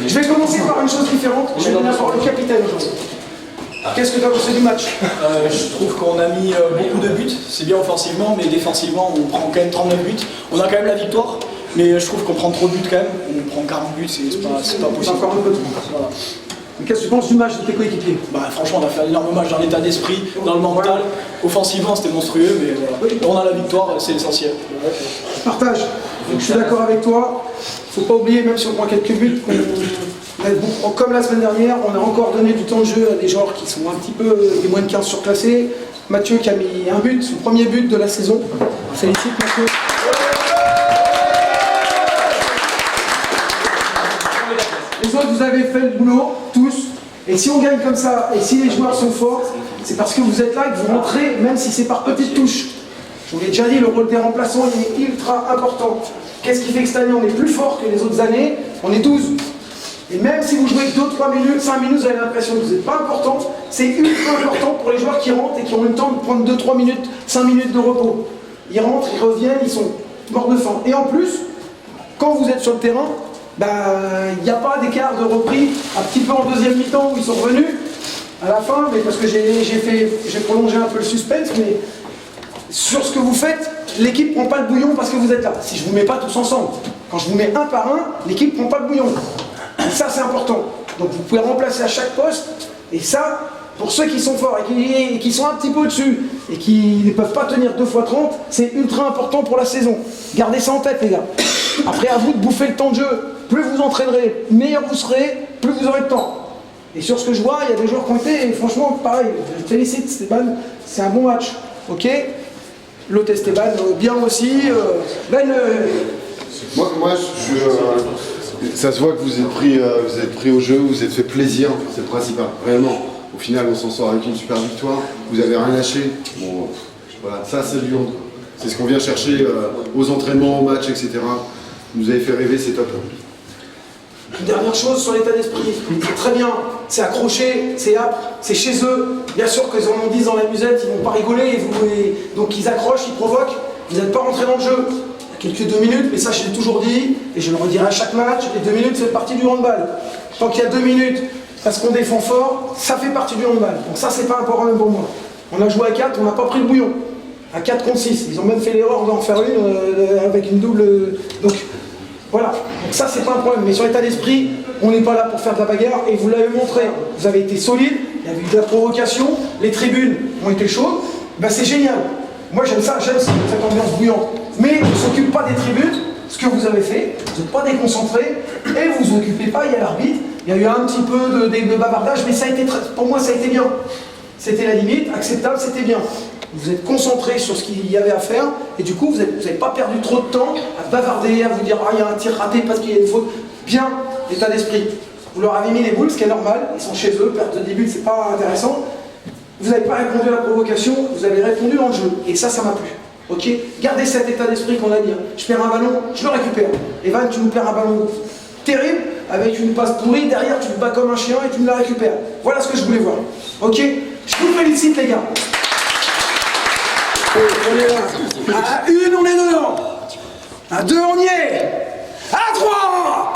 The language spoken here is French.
Je vais commencer par une chose différente. Je vais donner la parole au capitaine aujourd'hui. Qu'est-ce que tu as pensé du match? Je trouve qu'on a mis beaucoup de buts. C'est bien offensivement, mais défensivement, on prend quand même 39 buts. On a quand même la victoire, mais je trouve qu'on prend trop de buts quand même. On prend 40 buts, c'est pas possible. C'est encore un peu trop. Voilà. Qu'est-ce que tu penses du match de tes coéquipiers? Franchement, on a fait un énorme match dans l'état d'esprit, dans le mental. Offensivement, c'était monstrueux, mais voilà. On a la victoire, c'est l'essentiel. Je partage. Donc, je suis d'accord avec toi. Il ne faut pas oublier, même si on prend quelques buts, comme la semaine dernière, on a encore donné du temps de jeu à des joueurs qui sont un petit peu des moins de 15 surclassés. Mathieu qui a mis un but, son premier but de la saison. Félicite Mathieu. Les autres, vous avez fait le boulot, tous. Et si on gagne comme ça, et si les joueurs sont forts, c'est parce que vous êtes là et que vous rentrez, même si c'est par petites touches. Je vous l'ai déjà dit, le rôle des remplaçants il est ultra important. Qu'est-ce qui fait que cette année on est plus fort que les autres années? On est 12. Et même si vous jouez 2-3 minutes, 5 minutes, vous avez l'impression que vous n'êtes pas important, c'est ultra important pour les joueurs qui rentrent et qui ont le temps de prendre 2-3 minutes, 5 minutes de repos. Ils rentrent, ils reviennent, ils sont morts de faim. Et en plus, quand vous êtes sur le terrain, il n'y a pas d'écart de repris, un petit peu en deuxième mi-temps où ils sont revenus à la fin, mais parce que j'ai prolongé un peu le suspense, mais sur ce que vous faites, l'équipe ne prend pas le bouillon parce que vous êtes là. Si je ne vous mets pas tous ensemble, quand je vous mets un par un, l'équipe ne prend pas le bouillon. Et ça, c'est important. Donc vous pouvez remplacer à chaque poste, et ça, pour ceux qui sont forts et qui sont un petit peu au-dessus, et qui ne peuvent pas tenir 2 fois 30, c'est ultra important pour la saison. Gardez ça en tête, les gars. Après, à vous de bouffer le temps de jeu. Plus vous entraînerez, meilleur vous serez, plus vous aurez de temps. Et sur ce que je vois, il y a des joueurs qui ont été, et franchement, pareil, je te félicite, Stéban, c'est un bon match. Ok? L'autre Esteban, bien aussi. Moi, ça se voit que vous êtes pris au jeu, vous êtes fait plaisir, c'est le principal. Réellement, au final, on s'en sort avec une super victoire. Vous avez rien lâché. Bon, voilà, ça c'est Lyon. C'est ce qu'on vient chercher aux entraînements, aux matchs, etc. Vous nous avez fait rêver, c'est top. Une dernière chose sur l'état d'esprit, c'est très bien, c'est accroché, c'est âpre, c'est chez eux. Bien sûr qu'ils en ont 10 dans la musette, ils ne vont pas rigoler, donc ils accrochent, ils provoquent, vous n'êtes pas rentré dans le jeu. Il y a quelques 2 minutes, mais ça je l'ai toujours dit, et je le redirai à chaque match, les 2 minutes c'est partie du handball. Tant qu'il y a 2 minutes, parce qu'on défend fort, ça fait partie du handball. Donc ça c'est pas important même pour moi. On a joué à 4, on n'a pas pris le bouillon. À 4 contre 6, ils ont même fait l'erreur d'en faire une avec une double... Donc voilà, donc ça c'est pas un problème, mais sur l'état d'esprit, on n'est pas là pour faire de la bagarre, et vous l'avez montré, vous avez été solide, il y a eu de la provocation, les tribunes ont été chaudes, c'est génial. Moi j'aime ça, j'aime cette ambiance bouillante. Mais on ne s'occupe pas des tribunes, ce que vous avez fait, vous n'êtes pas déconcentrés, et vous ne vous occupez pas, il y a l'arbitre, il y a eu un petit peu de bavardage, mais ça a été pour moi ça a été bien. C'était la limite, acceptable, c'était bien. Vous êtes concentré sur ce qu'il y avait à faire, et du coup, vous n'avez pas perdu trop de temps à bavarder, à vous dire « Ah, il y a un tir raté parce qu'il y a une faute ». Bien, l'état d'esprit. Vous leur avez mis les boules, ce qui est normal, ils sont chez eux, perte de 10 buts, c'est pas intéressant. Vous n'avez pas répondu à la provocation, vous avez répondu dans le jeu, et ça m'a plu. Ok? Gardez cet état d'esprit qu'on a dit. Je perds un ballon, je le récupère. Evan, tu nous perds un ballon terrible, avec une passe pourrie, derrière tu te bats comme un chien et tu me la récupères. Voilà ce que je voulais voir. Ok? Je vous félicite les gars. On est là. À 1, on est dedans. À 2, on y est. À 3,